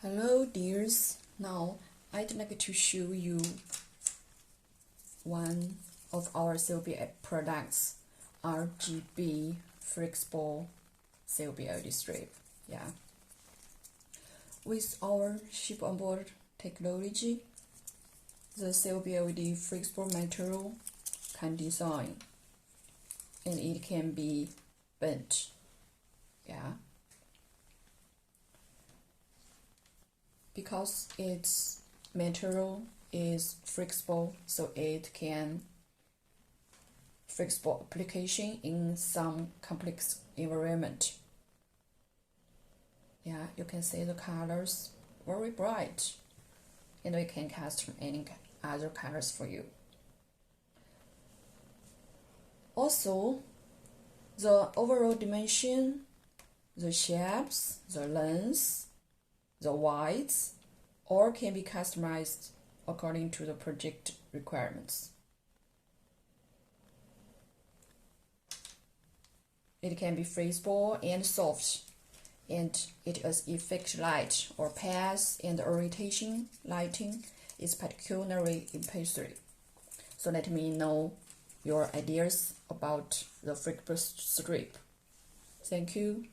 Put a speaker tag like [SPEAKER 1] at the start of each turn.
[SPEAKER 1] Hello dears, now I'd like to show you one of our COB LED products, RGB flexible COB LED strip. Yeah. With our chip on board technology, the COB LED flexible material can design and it can be bent. Yeah. Because its material is flexible, so it can flexible application in some complex environment. Yeah, you can see the colors very bright, and we can custom any other colors for you. Also, the overall dimension, the shapes, the length, the width, all can be customized according to the project requirements. It can be flexible and soft, and it is effect light or path and orientation lighting is particularly impulsory. So let me know your ideas about the flexible strip. Thank you.